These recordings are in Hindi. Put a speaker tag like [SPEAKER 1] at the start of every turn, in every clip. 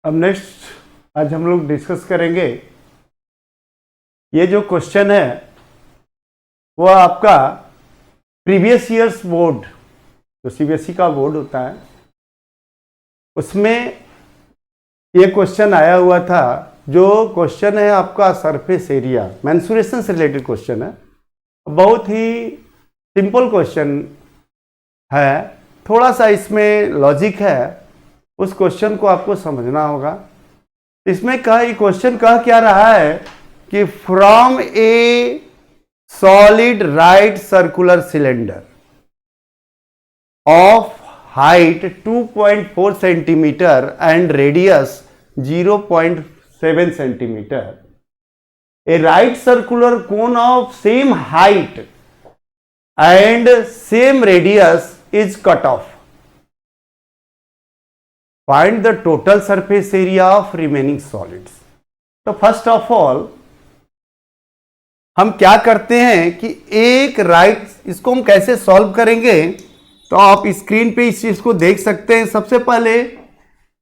[SPEAKER 1] अब नेक्स्ट आज हम लोग डिस्कस करेंगे ये जो क्वेश्चन है वो आपका प्रीवियस ईयर्स बोर्ड जो सीबीएसई का बोर्ड होता है उसमें ये क्वेश्चन आया हुआ था। जो क्वेश्चन है आपका सरफेस एरिया मेंसुरेशन से रिलेटेड क्वेश्चन है। बहुत ही सिंपल क्वेश्चन है, थोड़ा सा इसमें लॉजिक है, उस क्वेश्चन को आपको समझना होगा। इसमें क्वेश्चन कह क्या रहा है कि from A solid right circular cylinder of height 2.4 centimetre and radius 0.7 centimetre a right circular cone of same height and same radius is cut off. Find the total surface area of remaining solids. तो फर्स्ट ऑफ ऑल हम क्या करते हैं कि एक राइट इसको हम कैसे सॉल्व करेंगे, तो आप स्क्रीन पे इस चीज को देख सकते हैं। सबसे पहले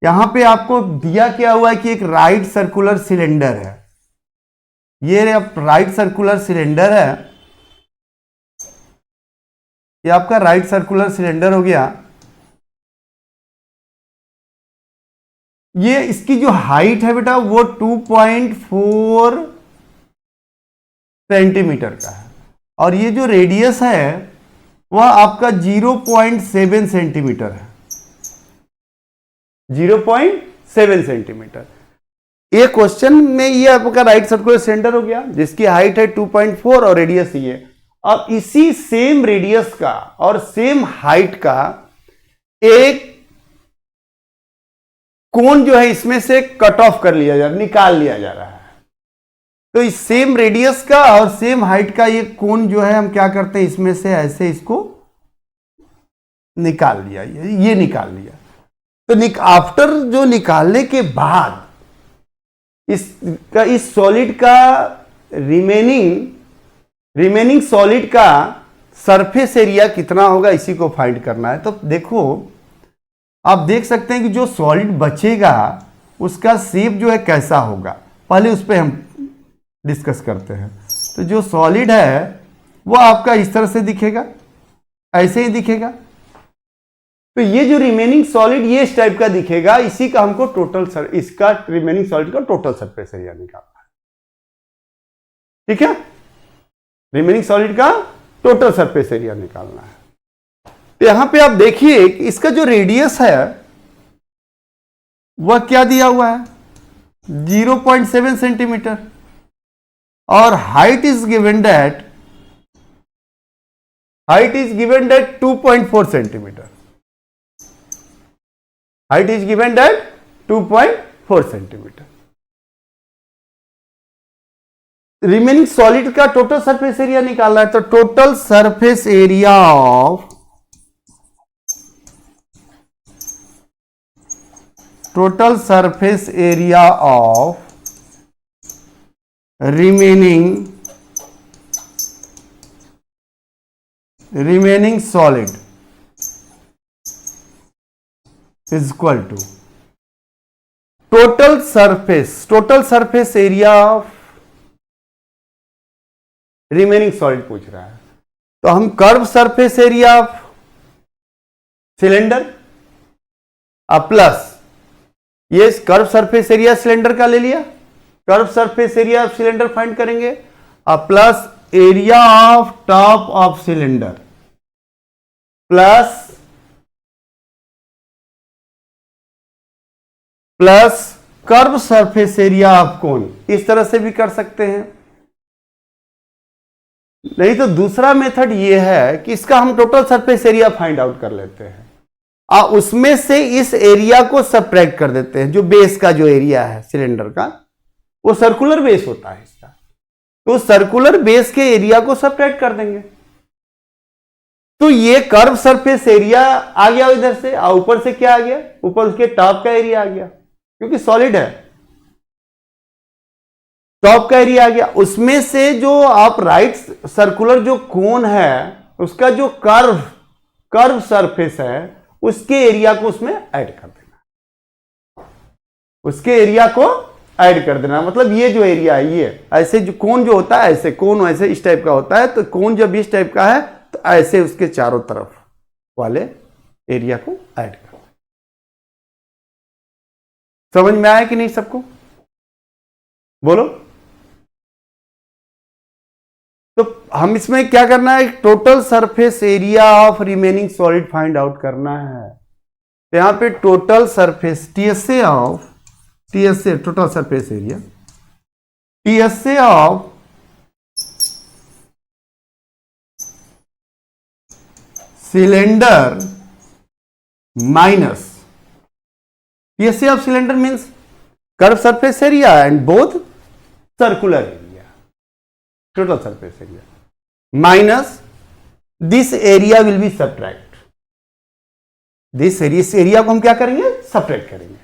[SPEAKER 1] यहां पे आपको दिया क्या हुआ है कि एक राइट सर्कुलर सिलेंडर है। ये राइट सर्कुलर सिलेंडर है, ये आपका राइट सर्कुलर सिलेंडर हो गया। ये इसकी जो हाइट है बेटा वो 2.4 सेंटीमीटर का है और ये जो रेडियस है वह आपका 0.7 सेंटीमीटर है। 0.7 सेंटीमीटर। ये क्वेश्चन में ये आपका राइट सर्कुलर सिलेंडर हो गया जिसकी हाइट है 2.4 और रेडियस ये। अब इसी सेम रेडियस का और सेम हाइट का एक कोन जो है इसमें से कट ऑफ कर लिया जा रहा है, निकाल लिया जा रहा है। तो इस सेम रेडियस का और सेम हाइट का ये कोन जो है हम क्या करते हैं, इसमें से ऐसे इसको निकाल लिया, ये निकाल लिया। तो आफ्टर जो निकालने के बाद इस सॉलिड का रिमेनिंग सॉलिड का सरफेस एरिया कितना होगा, इसी को फाइंड करना है। तो देखो आप देख सकते हैं कि जो सॉलिड बचेगा उसका शेप जो है कैसा होगा, पहले उस पर हम डिस्कस करते हैं। तो जो सॉलिड है वो आपका इस तरह से दिखेगा, ऐसे ही दिखेगा। तो ये जो रिमेनिंग सॉलिड ये इस टाइप का दिखेगा, इसी का हमको इसका रिमेनिंग सॉलिड का टोटल सरफेस एरिया निकालना है। ठीक है, रिमेनिंग सॉलिड का टोटल सरफेस एरिया निकालना है। तो यहां पे आप देखिए कि इसका जो रेडियस है वह क्या दिया हुआ है, 0.7 सेंटीमीटर और height is given that 2.4 centimetre. Height is given that 2.4 centimetre. Remaining solid का टोटल सरफेस एरिया निकालना है। तो total surface area of remaining solid is equal to total surface area of remaining solid पूछ रहा है। तो हम curve surface area of cylinder plus ये कर्व सरफेस एरिया सिलेंडर का ले लिया, curve surface area of cylinder find करेंगे plus area of top of cylinder plus curve surface area of cone. इस तरह से भी कर सकते हैं, नहीं तो दूसरा मेथड ये है कि इसका हम total surface area find out कर लेते हैं उसमें से इस एरिया को सब्ट्रैक्ट कर देते हैं। जो बेस का जो एरिया है सिलेंडर का वो सर्कुलर बेस होता है इसका, तो सर्कुलर बेस के एरिया को सब्ट्रैक्ट कर देंगे। तो ये कर्व सरफेस एरिया आ गया इधर से, ऊपर से क्या आ गया, ऊपर उसके टॉप का एरिया आ गया क्योंकि सॉलिड है, टॉप का एरिया आ गया। उसमें से जो आप राइट सर्कुलर जो कोन है उसका जो कर्व सरफेस है उसके एरिया को उसमें ऐड कर देना। उसके एरिया को ऐड कर देना। मतलब ये जो एरिया है, ये ऐसे जो कोन जो होता है, ऐसे कोन ऐसे इस टाइप का होता है, तो कोन जब इस टाइप का है तो ऐसे उसके चारों तरफ वाले एरिया को ऐड कर। समझ में आया कि नहीं सबको? बोलो। तो हम इसमें क्या करना है, total surface area of remaining solid find out करना है। तो यहां पे total surface TSA of total surface area, TSA of cylinder minus TSA of cylinder means curve surface area and both circular area, total surface area minus this area will be subtract. This area को हम क्या करेंगे, सब्ट्रैक्ट करेंगे।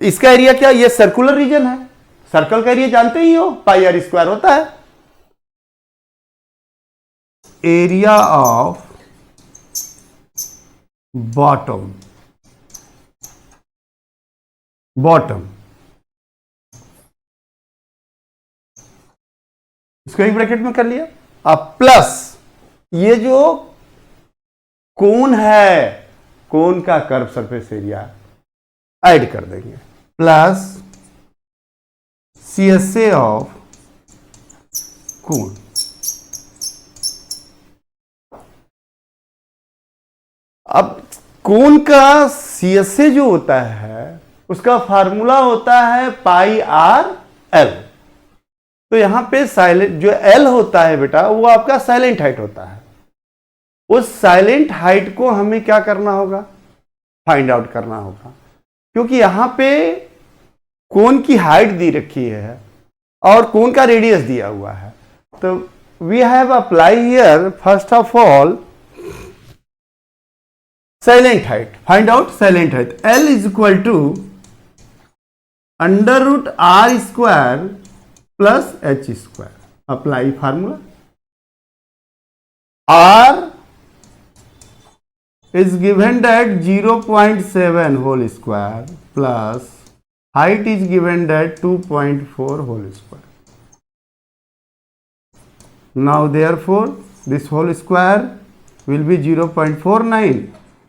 [SPEAKER 1] इसका एरिया क्या, ये सर्कुलर रीजन है, सर्कल का एरिया जानते ही हो, पाई आर स्क्वायर होता है। एरिया ऑफ बॉटम इसको एक ब्रैकेट में कर लिया। अब प्लस ये जो कोन है, कोन का कर्व सरफेस एरिया ऐड कर देंगे, प्लस सीएसए ऑफ कोन। अब कोन का सीएसए जो होता है उसका फार्मूला होता है पाई आर एल। तो यहां पे साइलेंट जो एल होता है बेटा, वो आपका साइलेंट हाइट होता है। उस साइलेंट हाइट को हमें क्या करना होगा, फाइंड आउट करना होगा, क्योंकि यहां पे कोन की हाइट दी रखी है और कोन का रेडियस दिया हुआ है। तो we have apply here first of all slant height, find out slant height. L is equal to under root R square plus H square. Apply formula, R is given that 0.7 whole square plus height is given that 2.4 whole square. Now therefore this whole square will be 0.49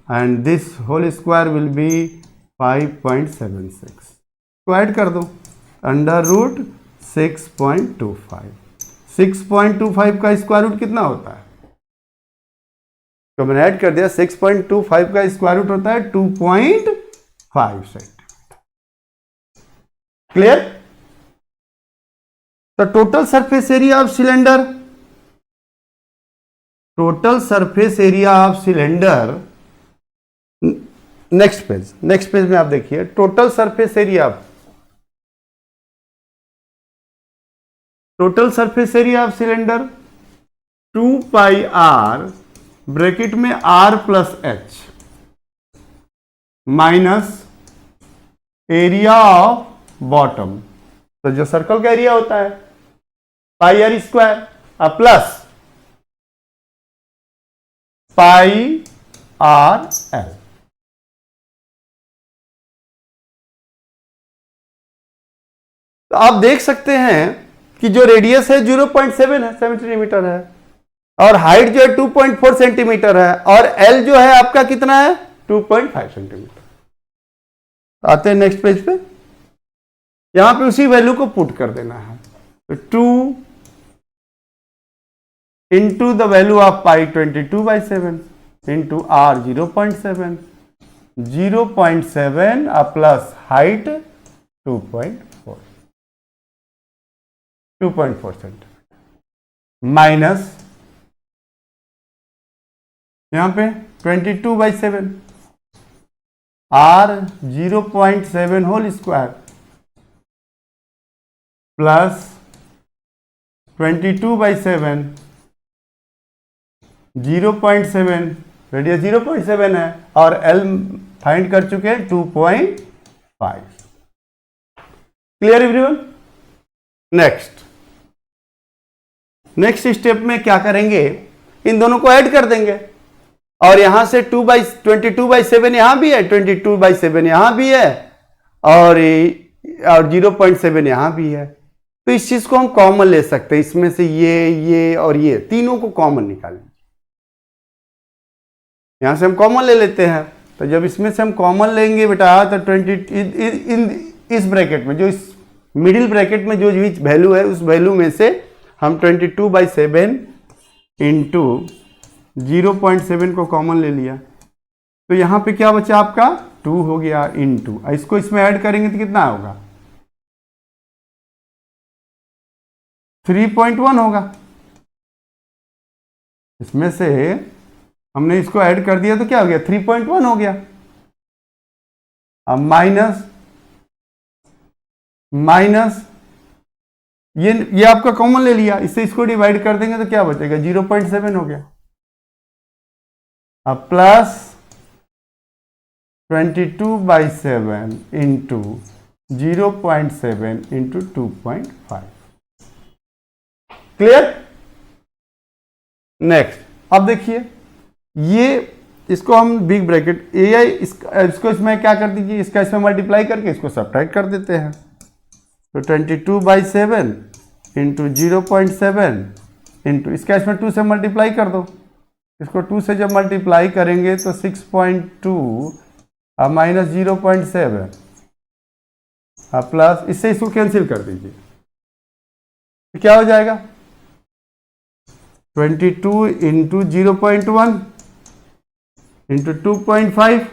[SPEAKER 1] and this whole square will be 5.76. तो ऐड कर दो, अंडर रूट 6.25। 6.25 का स्क्वायर रूट कितना होता है, तो मैंने ऐड कर दिया, 6.25 का स्क्वायर रूट होता है 2.5 सेंटीमीटर। क्लियर? तो total surface area of cylinder, total surface area of cylinder, next page में आप देखिए, total surface area of cylinder 2 pi r bracket में r plus h minus area of bottom, तो जो सर्कल का एरिया होता है pi r square plus pi r l. तो आप देख सकते हैं कि जो रेडियस है 0.7 है, 7 सेंटीमीटर है, और हाइट जो है 2.4 सेंटीमीटर है, और एल जो है आपका कितना है 2.5 सेंटीमीटर। आते हैं नेक्स्ट पेज पे, यहां पे उसी वैल्यू को पुट कर देना है। तो 2 into the value of pi 22/7 into R 0.7 plus height 2.4 centimetre minus यहां पे 22/7 R 0.7 whole square plus 22/7 0.7, radius 0.7 है और एल फाइंड कर चुके हैं 2.5। Clear everyone? नेक्स्ट स्टेप में क्या करेंगे, इन दोनों को ऐड कर देंगे, और यहां से 22/7 यहां भी है, 22/7 यहां भी है, और 0.7 यहाँ भी है, तो इस चीज को हम कॉमन ले सकते हैं। इसमें से ये और ये तीनों को कॉमन निकाल लीजिए। यहां से हम कॉमन ले लेते हैं, तो जब इसमें से हम कॉमन लेंगे बेटा तो 20 इस ब्रैकेट में, जो इस मिडिल ब्रैकेट में जो वैल्यू है उस वैल्यू में से हम 22/7 इंटू 0.7 को कॉमन ले लिया, तो यहां पे क्या बचा आपका 2 हो गया इंटू, इसको इसमें ऐड करेंगे तो कितना होगा 3.1 होगा। इसमें से हमने इसको ऐड कर दिया तो क्या हो गया 3.1 हो गया। अब माइनस ये आपका कॉमन ले लिया, इससे इसको डिवाइड कर देंगे तो क्या बचेगा 0.7 हो गया। अब plus 22/7 into 0.7 into 2.5। Clear? Next, अब देखिए ये इसको हम बिग ब्रैकेट इसको इसमें क्या कर दीजिए, इसका इसमें मल्टीप्लाई करके इसको सब्ट्रैक्ट कर देते हैं, तो 22/7 इंटू 0.7 इंटू इसका इसमें 2 से मल्टीप्लाई कर दो, इसको 2 से जब मल्टीप्लाई करेंगे तो 6.2 अब माइनस 0.7 अब प्लस, इससे इसको कैंसिल कर दीजिए तो क्या हो जाएगा 22 इंटू 0.1 इंटू 2.5।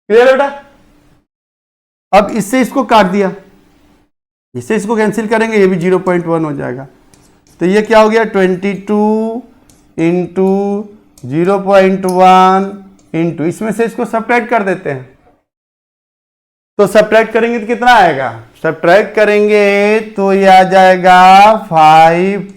[SPEAKER 1] क्लियर बेटा? अब इससे इसको काट दिया, इससे इसको कैंसिल करेंगे, ये भी 0.1 हो जाएगा, तो ये क्या हो गया 22 इंटू 0.1 इंटू, इसमें से इसको सब्ट्रैक्ट कर देते हैं, तो सब्ट्रैक्ट करेंगे तो कितना आएगा, सब्ट्रैक्ट करेंगे तो ये आ जाएगा 5.5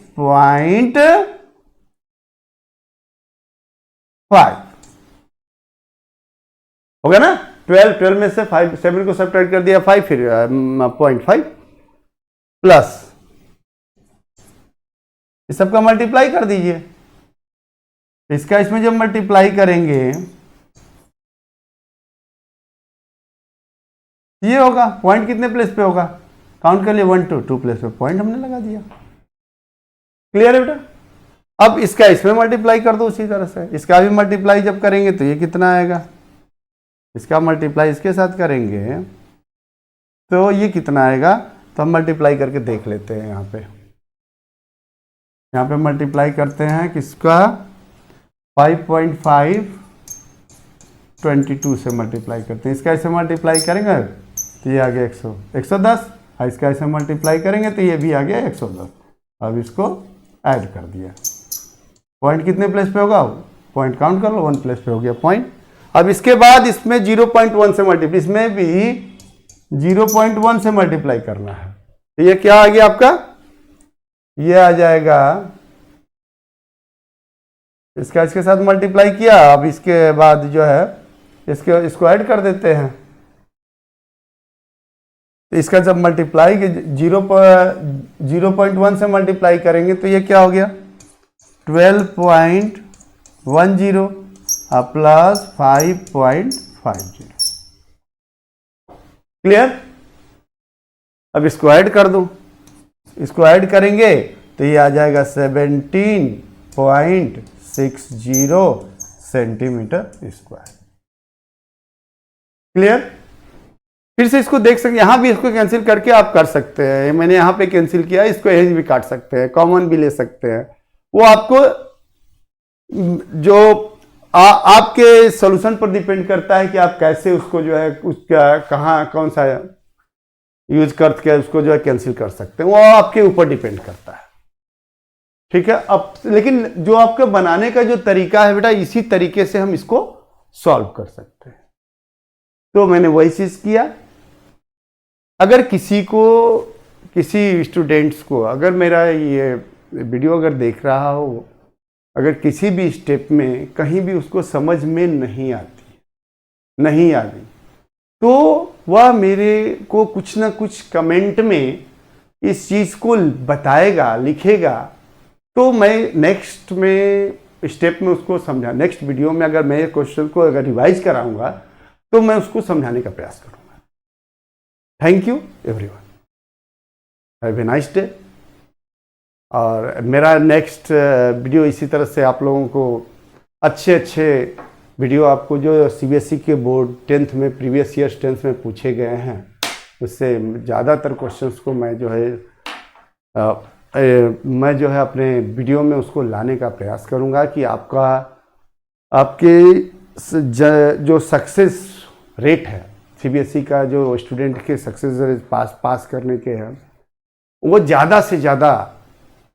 [SPEAKER 1] हो गया ना। 12 में से 7 को सब्ट्रैक्ट कर दिया 5, फिर 0.5 प्लस इस सबका मल्टीप्लाई कर दीजिए, इसका इसमें जब मल्टीप्लाई करेंगे ये होगा, पॉइंट कितने प्लेस पे होगा काउंट कर लिए 1 2 प्लेस पे पॉइंट हमने लगा दिया। क्लियर है बेटा? अब इसका इसमें मल्टीप्लाई कर दो उसी तरह से, इसका भी मल्टीप्लाई जब करेंगे तो ये कितना आएगा, इसका मल्टीप्लाई इसके साथ करेंगे तो ये कितना आएगा, तो हम मल्टीप्लाई करके देख लेते हैं। यहाँ पे मल्टीप्लाई करते हैं किसका 5.5 22 से मल्टीप्लाई करते हैं, इसका ऐसे मल्टीप्लाई करेंगे तो ये आ गया 110, इसका ऐसे मल्टीप्लाई करेंगे तो ये भी आ गया 110। अब इसको ऐड कर दिया, पॉइंट कितने प्लेस पे होगा, पॉइंट काउंट कर लो 1 प्लेस पे हो गया पॉइंट। अब इसके बाद इसमें 0.1 से मल्टीप्लाई, इसमें भी 0.1 से मल्टीप्लाई करना है, तो ये क्या आ गया आपका, ये आ जाएगा, इसका इसके साथ मल्टीप्लाई किया, अब इसके बाद जो है इसको ऐड कर देते हैं, तो इसका जब मल्टीप्लाई 0.1 से मल्टीप्लाई करेंगे तो ये क्या हो गया 12.10 प्लस 5.50। क्लियर? अब इसको ऐड कर दो, इसको ऐड करेंगे तो ये आ जाएगा 17.60 सेंटीमीटर स्क्वायर। क्लियर? फिर से इसको देख सकते, यहां भी इसको कैंसिल करके आप कर सकते हैं, मैंने यहां पे कैंसिल किया, इसको यहीं भी काट सकते हैं, कॉमन भी ले सकते हैं, वो आपको जो आपके सॉल्यूशन पर डिपेंड करता है कि आप कैसे उसको जो है उसका कहाँ कौन सा यूज करके उसको जो है कैंसिल कर सकते हैं, वो आपके ऊपर डिपेंड करता है। ठीक है? अब लेकिन जो आपका बनाने का जो तरीका है बेटा, इसी तरीके से हम इसको सॉल्व कर सकते हैं। तो मैंने वही चीज किया। अगर किसी स्टूडेंट्स को अगर मेरा ये वीडियो अगर देख रहा हो, अगर किसी भी स्टेप में कहीं भी उसको समझ में नहीं आ रही, तो वह मेरे को कुछ ना कुछ कमेंट में इस चीज़ को बताएगा, लिखेगा, तो मैं नेक्स्ट में स्टेप में उसको नेक्स्ट वीडियो में अगर मैं क्वेश्चन को अगर रिवाइज कराऊंगा तो मैं उसको समझाने का प्रयास करूंगा। Thank you everyone, have a nice day. और मेरा नेक्स्ट वीडियो इसी तरह से आप लोगों को अच्छे अच्छे वीडियो, आपको जो सीबीएसई के बोर्ड 10th में प्रीवियस ईयर्स 10th में पूछे गए हैं उससे ज़्यादातर क्वेश्चंस को मैं जो है अपने वीडियो में उसको लाने का प्रयास करूंगा कि आपके जो सक्सेस रेट है सीबीएसई का, जो स्टूडेंट के सक्सेस रेट पास करने के हैं, वो ज़्यादा से ज़्यादा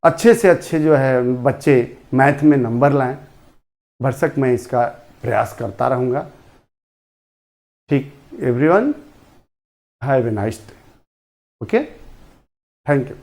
[SPEAKER 1] अच्छे से अच्छे जो है बच्चे मैथ में नंबर लाएं। भरसक मैं इसका प्रयास करता रहूँगा। ठीक, everyone have a nice day. Okay, thank you.